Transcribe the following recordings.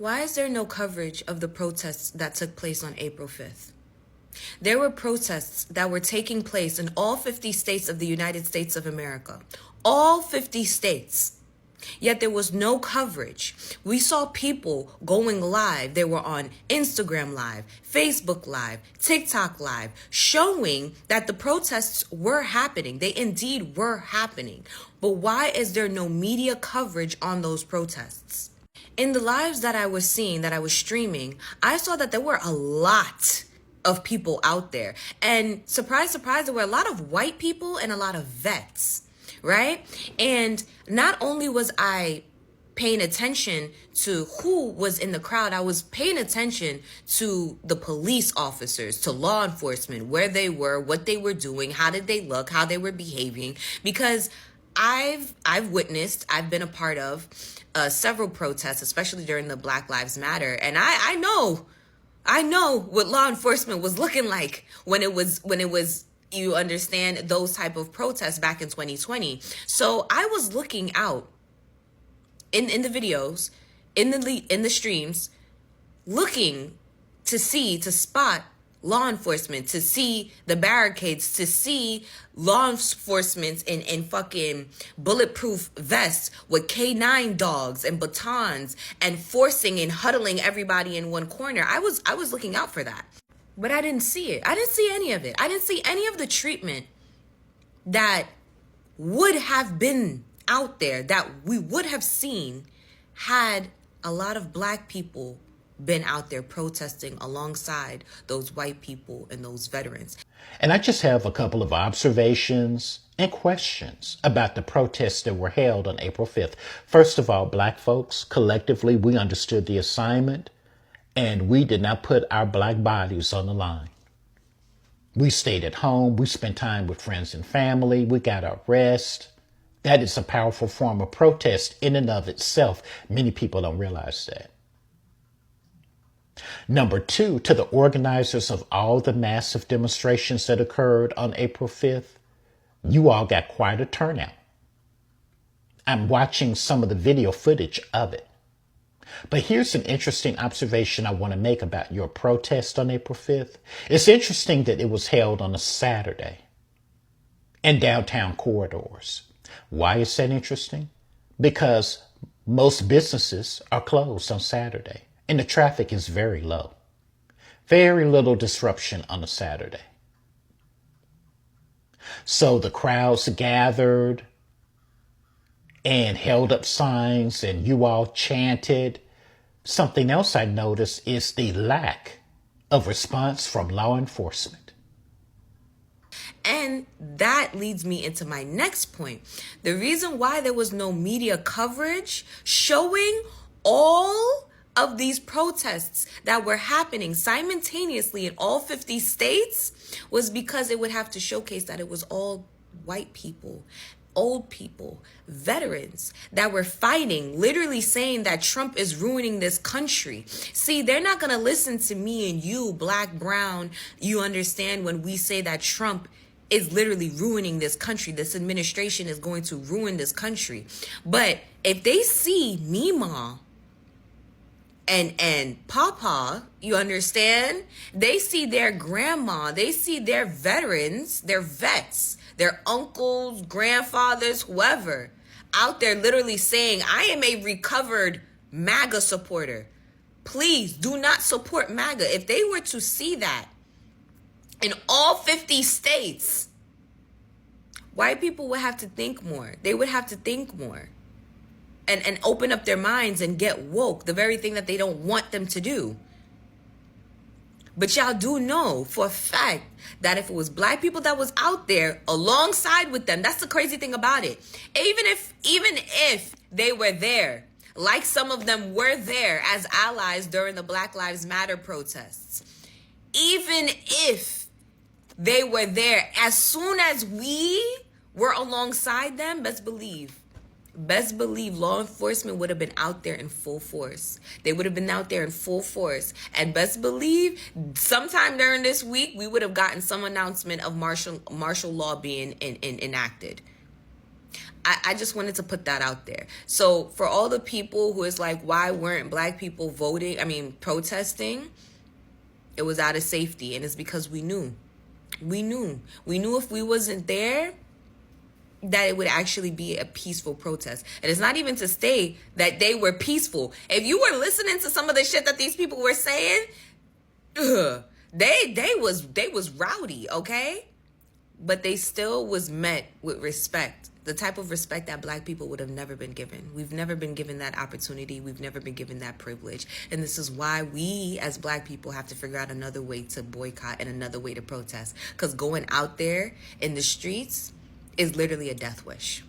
Why is there no coverage of the protests that took place on April 5th? There were protests that were taking place in all 50 states of the United States of America. All 50 states. Yet there was no coverage. We saw people going live. They were on Instagram Live, Facebook Live, TikTok Live, showing that the protests were happening. They indeed were happening. But why is there no media coverage on those protests? In the lives that I was seeing, that I was streaming, I saw that there were a lot of people out there. And surprise, surprise, there were a lot of white people and a lot of vets. Right? And not only was I paying attention to who was in the crowd, I was paying attention to the police officers, to law enforcement, where they were, what they were doing, how did they look, how they were behaving, because I've witnessed, I've been a part of several protests, especially during the Black Lives Matter, and I know what law enforcement was looking like when it was you understand, those type of protests back in 2020. So I was looking out in the videos, in the streams, looking to spot law enforcement, to see the barricades, to see law enforcement in fucking bulletproof vests with K9 dogs and batons and forcing and huddling everybody in one corner. I was looking out for that. But I didn't see it. I didn't see any of it. I didn't see any of the treatment that would have been out there, that we would have seen had a lot of Black people been out there protesting alongside those white people and those veterans. And I just have a couple of observations and questions about the protests that were held on April 5th. First of all, Black folks, collectively, we understood the assignment. And we did not put our Black bodies on the line. We stayed at home. We spent time with friends and family. We got our rest. That is a powerful form of protest in and of itself. Many people don't realize that. Number two, to the organizers of all the massive demonstrations that occurred on April 5th, you all got quite a turnout. I'm watching some of the video footage of it. But here's an interesting observation I want to make about your protest on April 5th. It's interesting that it was held on a Saturday in downtown corridors. Why is that interesting? Because most businesses are closed on Saturday and the traffic is very low. Very little disruption on a Saturday. So the crowds gathered and held up signs, and you all chanted. Something else I noticed is the lack of response from law enforcement. And that leads me into my next point. The reason why there was no media coverage showing all of these protests that were happening simultaneously in all 50 states was because it would have to showcase that it was all white people, old people, veterans that were fighting, literally saying that Trump is ruining this country. See, they're not going to listen to me and you, Black, brown. You understand when we say that Trump is literally ruining this country. This administration is going to ruin this country. But if they see Mima and Papa, you understand? They see their grandma, they see their veterans, their vets, their uncles, grandfathers, whoever, out there literally saying, I am a recovered MAGA supporter. Please do not support MAGA. If they were to see that in all 50 states, white people would have to think more. They would have to think more and open up their minds and get woke, the very thing that they don't want them to do. But y'all do know for a fact that if it was Black people that was out there alongside with them, that's the crazy thing about it. Even if they were there, like some of them were there as allies during the Black Lives Matter protests, even if they were there, as soon as we were alongside them, best believe law enforcement would have been out there in full force. They would have been out there in full force. And best believe sometime during this week, we would have gotten some announcement of martial law being enacted. I just wanted to put that out there. So for all the people who is like, why weren't black people protesting? It was out of safety, and it's because we knew. We knew if we wasn't there, that it would actually be a peaceful protest. And it's not even to say that they were peaceful. If you were listening to some of the shit that these people were saying, they was rowdy, okay? But they still was met with respect. The type of respect that black people would have never been given. We've never been given that opportunity. We've never been given that privilege. And this is why we as black people have to figure out another way to boycott and another way to protest. Because going out there in the streets is literally a death wish.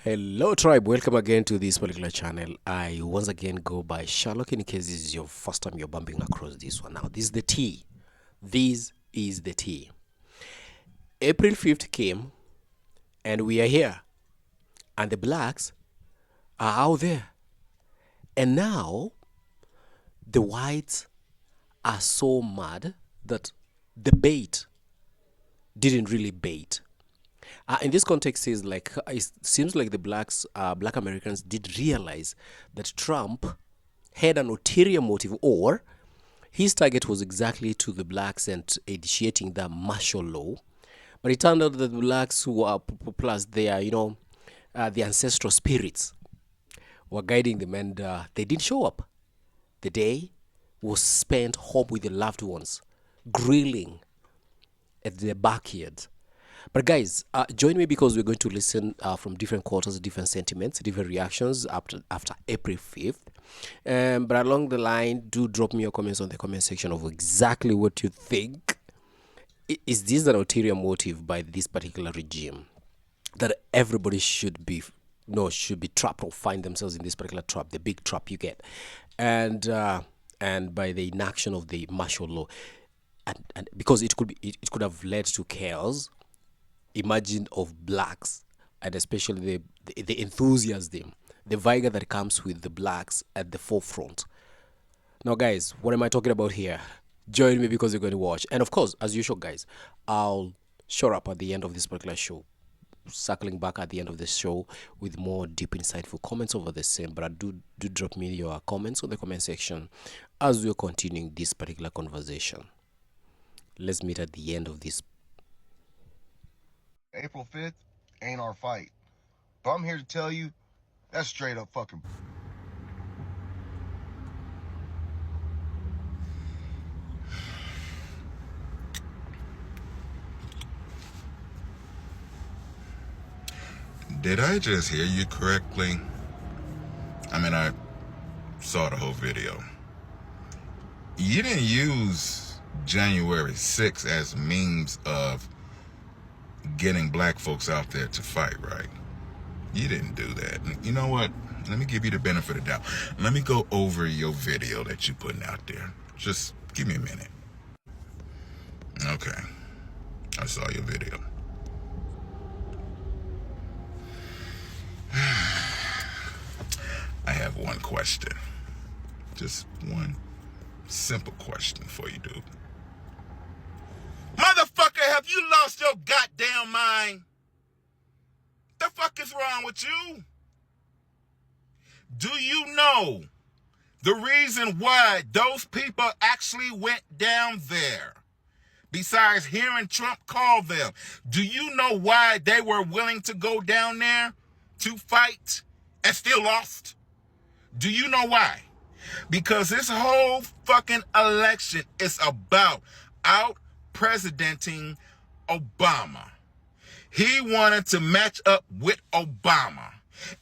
Hello tribe, welcome again to this particular channel. I once again go by Sherlock in case this is your first time you're bumping across this one. Now this is the tea. This is the tea. April 5th came and we are here, and the blacks are out there, and now the whites are so mad that the bait didn't really bait. In this context, is like it seems like the black Americans did realize that Trump had an ulterior motive, or his target was exactly to the blacks and initiating the martial law. But it turned out that the blacks who are plus their, the ancestral spirits were guiding them, and they didn't show up. The day was spent home with their loved ones, grilling at their backyard. But guys, join me because we're going to listen from different quarters, different sentiments, different reactions after April 5th. But along the line, do drop me your comments on the comment section of exactly what you think. Is this an ulterior motive by this particular regime that everybody should be trapped or find themselves in this particular trap, the big trap you get, and by the inaction of the martial law, and because it could have led to chaos. Imagine of blacks, and especially the enthusiasm, the vigor that comes with the blacks at the forefront. Now guys, what am I talking about here? Join me because you're going to watch. And of course, as usual guys, I'll show up at the end of this particular show, circling back at the end of the show with more deep insightful comments over the same. But do drop me your comments on the comment section as we're continuing this particular conversation. Let's meet at the end of this. April 5th ain't our fight. But I'm here to tell you, that's straight up fucking. Did I just hear you correctly? I mean, I saw the whole video. You didn't use January 6th as means of getting black folks out there to fight, right? You didn't do that. You know what? Let me give you the benefit of the doubt. Let me go over your video that you're putting out there. Just give me a minute. Okay. I saw your video. I have one question. Just one simple question for you, dude. Motherfucker, have you lost your goddamn mind? The fuck is wrong with you? Do you know the reason why those people actually went down there? Besides hearing Trump call them, do you know why they were willing to go down there to fight and still lost? Do you know why? Because this whole fucking election is about out-presidenting Obama. He wanted to match up with Obama.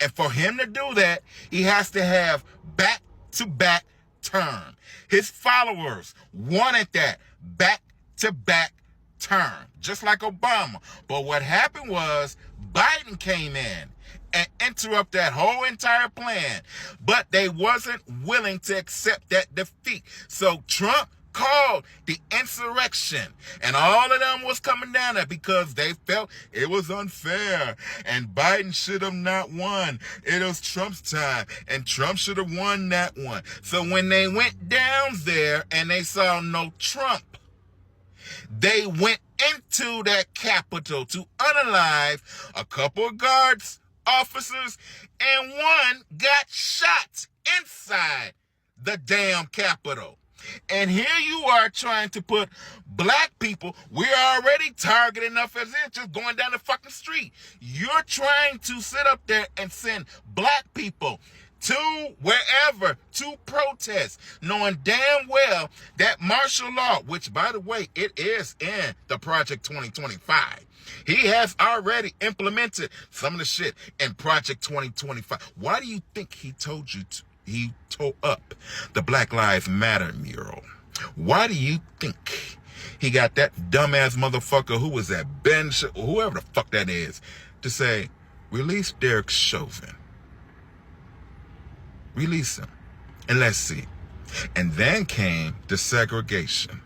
And for him to do that, he has to have back-to-back term. His followers wanted that back-to-back term, just like Obama. But what happened was Biden came in and interrupt that whole entire plan. But they wasn't willing to accept that defeat. So Trump called the insurrection, and all of them was coming down there because they felt it was unfair and Biden should have not won. It was Trump's time and Trump should have won that one. So when they went down there and they saw no Trump, they went into that Capitol to unalive a couple of guards, officers, and one got shot inside the damn Capitol. And here you are trying to put black people, we're already targeted enough as it's just going down the fucking street. You're trying to sit up there and send black people to wherever to protest, knowing damn well that martial law, which by the way, it is in the Project 2025. He has already implemented some of the shit in Project 2025. Why do you think he told you to? He tore up the Black Lives Matter mural. Why do you think he got that dumbass motherfucker, who was that, Ben, whoever the fuck that is, to say, release Derek Chauvin. Release him. And let's see. And then came the segregation.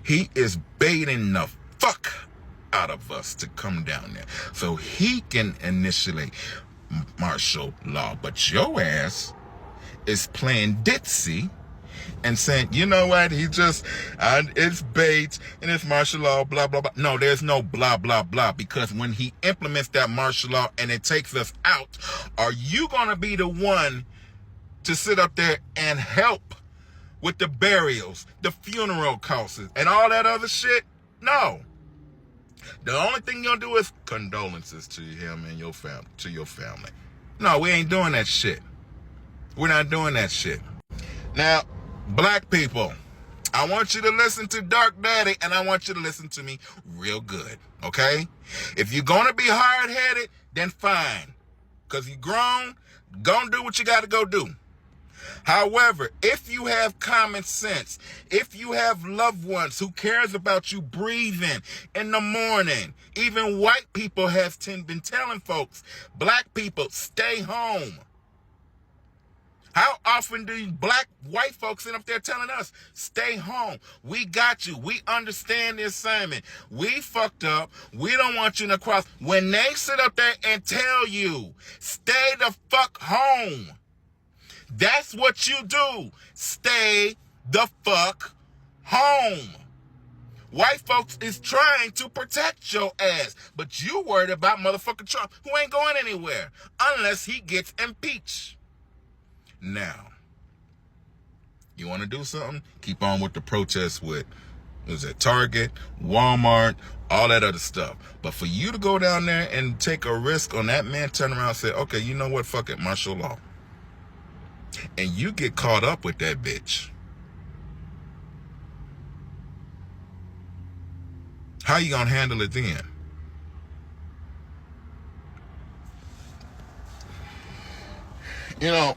He is baiting the fuck out of us to come down there so he can initiate martial law. But your ass is playing ditzy and saying, you know what, it's bait and it's martial law, blah, blah, blah. No, there's no blah, blah, blah, because when he implements that martial law and it takes us out, are you going to be the one to sit up there and help with the burials, the funeral costs, and all that other shit? No. The only thing you're going to do is condolences to him and your family. No, we ain't doing that shit. We're not doing that shit. Now, black people, I want you to listen to Dark Daddy, and I want you to listen to me real good, okay? If you're going to be hard-headed, then fine. Because you're grown, go do what you got to go do. However, if you have common sense, if you have loved ones who cares about you breathing in the morning, even white people have been telling folks, black people, stay home. How often do white folks sit up there telling us, stay home? We got you. We understand the assignment. We fucked up. We don't want you to cross. When they sit up there and tell you, stay the fuck home, that's what you do. Stay the fuck home. White folks is trying to protect your ass, but you worried about motherfucking Trump, who ain't going anywhere unless he gets impeached. Now, you want to do something? Keep on with the protests with, Target, Walmart, all that other stuff. But for you to go down there and take a risk on that man, turn around and say, okay, you know what? Fuck it, martial law. And you get caught up with that bitch. How you gonna handle it then? You know,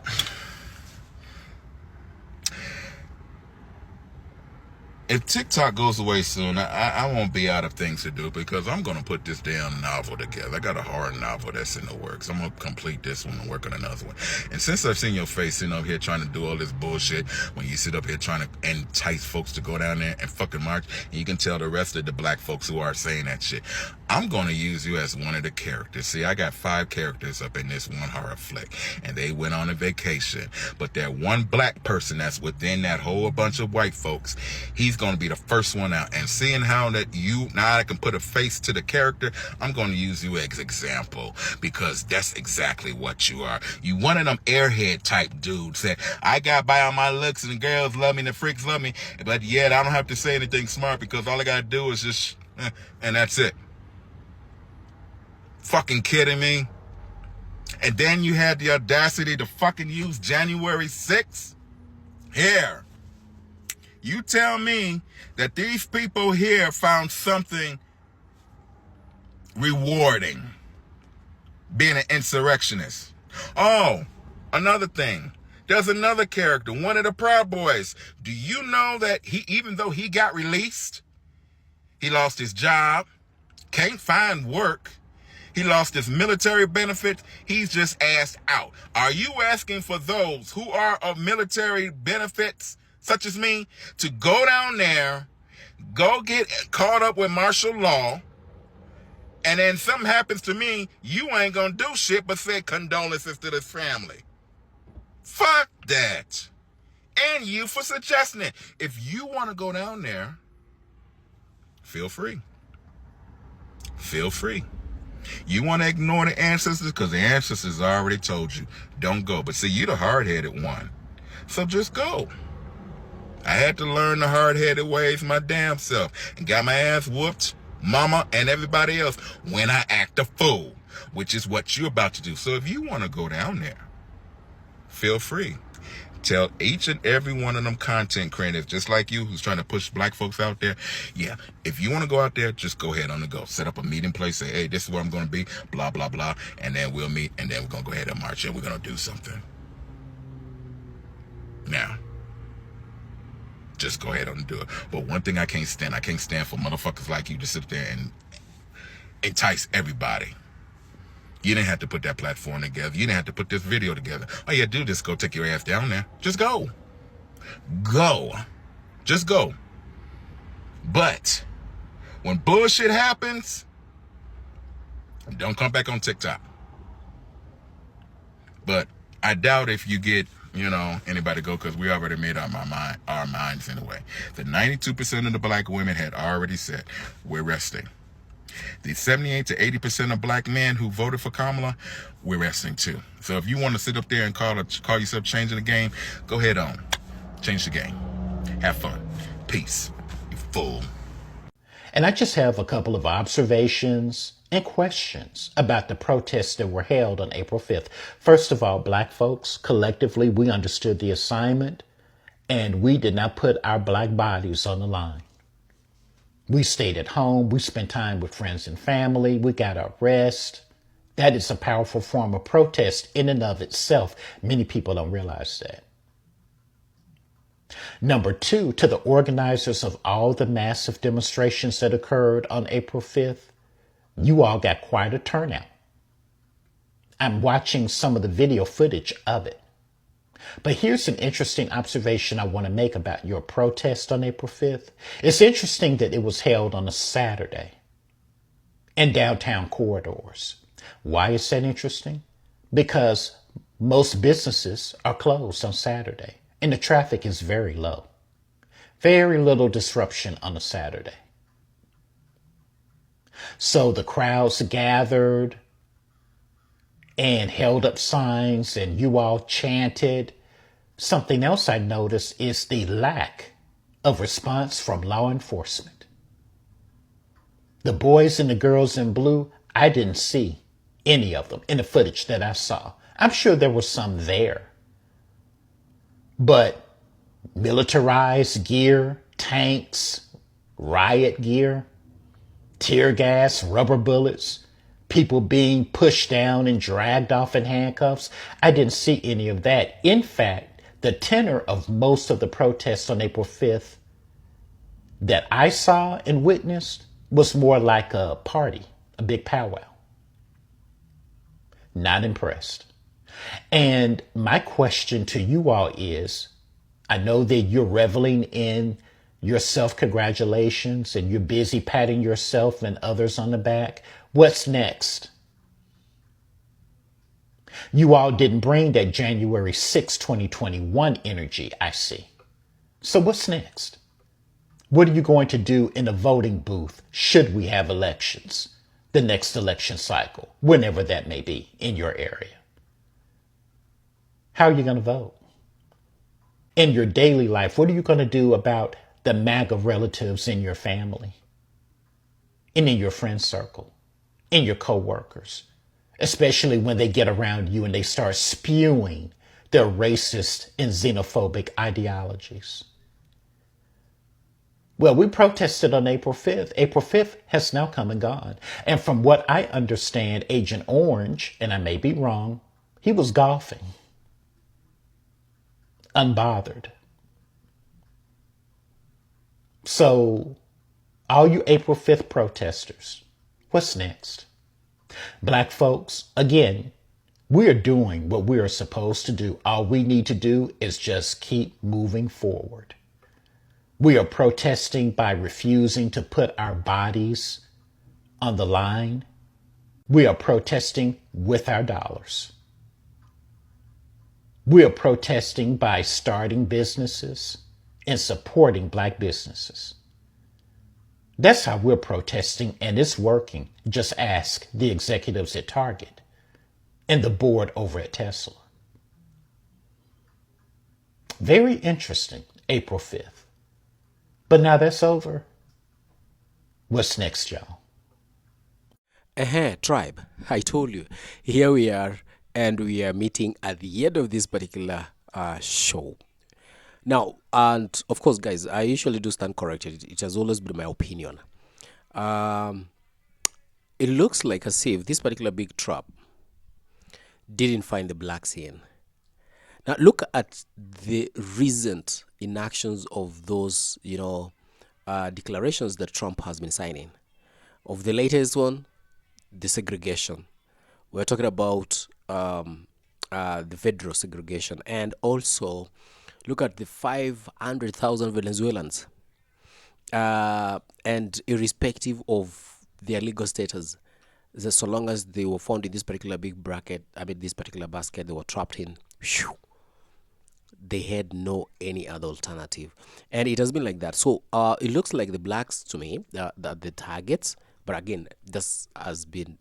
if TikTok goes away soon, I won't be out of things to do, because I'm going to put this damn novel together. I got a horror novel that's in the works. I'm going to complete this one and work on another one. And since I've seen your face sitting up here trying to do all this bullshit, when you sit up here trying to entice folks to go down there and fucking march, and you can tell the rest of the black folks who are saying that shit, I'm going to use you as one of the characters. See, I got 5 characters up in this one horror flick, and they went on a vacation. But that one black person that's within that whole bunch of white folks, he's going to be the first one out. And seeing how that now I can put a face to the character, I'm going to use you as example, because that's exactly what you are. You one of them airhead type dudes that I got by on my looks and the girls love me and the freaks love me, but yet I don't have to say anything smart, because all I got to do is just, and that's it. Fucking kidding me? And then you had the audacity to fucking use January 6th? Here. You tell me that these people here found something rewarding being an insurrectionist. Oh, another thing. There's another character, one of the Proud Boys. Do you know that even though he got released, he lost his job, can't find work, he lost his military benefits, he's just asked out. Are you asking for those who are of military benefits, such as me, to go down there, go get caught up with martial law, and then something happens to me, you ain't gonna do shit but say condolences to this family? Fuck that. And you for suggesting it. If you want to go down there, feel free. Feel free. You want to ignore the ancestors because the ancestors already told you, don't go. But see, you the hard-headed one. So just go. I had to learn the hard-headed ways my damn self and got my ass whooped, mama and everybody else, when I act a fool, which is what you're about to do. So if you want to go down there, feel free. Tell each and every one of them content creators, just like you, who's trying to push black folks out there, yeah, if you want to go out there, just go ahead on the go. Set up a meeting place, say, hey, this is where I'm going to be, blah, blah, blah, and then we'll meet, and then we're going to go ahead and march, and we're going to do something. Now, just go ahead and do it. But one thing I can't stand for motherfuckers like you to sit there and entice everybody. You didn't have to put that platform together. You didn't have to put this video together. All you had to do is just go take your ass down there. Just go. Go. Just go. But when bullshit happens, don't come back on TikTok. But I doubt if you get, anybody go, because we already made up our minds anyway. The 92% of the black women had already said, we're resting. The 78 to 80% of black men who voted for Kamala, we're resting too. So if you want to sit up there and call yourself changing the game, go ahead on. Change the game. Have fun. Peace. You fool. And I just have a couple of observations and questions about the protests that were held on April 5th. First of all, black folks, collectively, we understood the assignment and we did not put our black bodies on the line. We stayed at home. We spent time with friends and family. We got our rest. That is a powerful form of protest in and of itself. Many people don't realize that. Number two, to the organizers of all the massive demonstrations that occurred on April 5th, you all got quite a turnout. I'm watching some of the video footage of it. But here's an interesting observation I want to make about your protest on April 5th. It's interesting that it was held on a Saturday in downtown corridors. Why is that interesting? Because most businesses are closed on Saturday and the traffic is very low. Very little disruption on a Saturday. So the crowds gathered and held up signs and you all chanted. Something else I noticed is the lack of response from law enforcement. The boys and the girls in blue, I didn't see any of them in the footage that I saw. I'm sure there were some there. But militarized gear, tanks, riot gear, tear gas, rubber bullets, people being pushed down and dragged off in handcuffs, I didn't see any of that. In fact, the tenor of most of the protests on April 5th that I saw and witnessed was more like a party, a big powwow. Not impressed. And my question to you all is, I know that you're reveling in your self-congratulations and you're busy patting yourself and others on the back. What's next? You all didn't bring that January 6, 2021 energy, I see. So what's next? What are you going to do in a voting booth should we have elections, the next election cycle, whenever that may be in your area? How are you going to vote? In your daily life, what are you going to do about the MAGA relatives in your family and in your friend circle, in your coworkers? Especially when they get around you and they start spewing their racist and xenophobic ideologies. Well, we protested on April 5th. April 5th has now come and gone. And from what I understand, Agent Orange, and I may be wrong, he was golfing. Unbothered. So, all you April 5th protesters, what's next? Black folks, again, we're doing what we are supposed to do. All we need to do is just keep moving forward. We are protesting by refusing to put our bodies on the line. We are protesting with our dollars. We are protesting by starting businesses and supporting black businesses. That's how we're protesting, and it's working. Just ask the executives at Target and the board over at Tesla. Very interesting, April 5th. But now that's over. What's next, y'all? Tribe, I told you, here we are, and we are meeting at the end of this particular show. Now, and of course, guys, I usually do stand corrected. It has always been my opinion. It looks like as if this particular big trap didn't find the blacks in. Now, look at the recent inactions of those, declarations that Trump has been signing. Of the latest one, the segregation. We're talking about the federal segregation, and also look at the 500,000 Venezuelans, and irrespective of their legal status, so long as they were found in this particular big bracket, this particular basket they were trapped in, whew, they had no any other alternative, and it has been like that. So it looks like the blacks to me, the targets. But again, this has been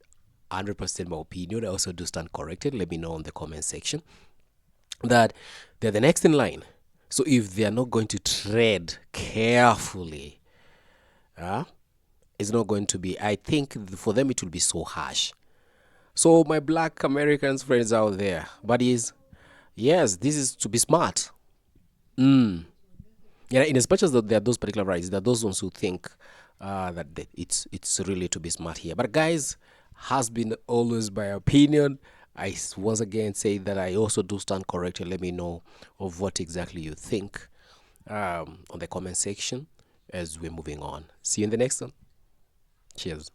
100% my opinion. I also do stand corrected. Let me know in the comment section that they're the next in line. So if they are not going to tread carefully, it's not going to be, I think for them it will be so harsh. So my black Americans friends out there, buddies, yes, this is to be smart. Yeah, in as much as there are those particular rights, there are those ones who think that it's really to be smart here. But guys, has been always my opinion. I once again say that I also do stand corrected. Let me know of what exactly you think on the comment section as we're moving on. See you in the next one. Cheers.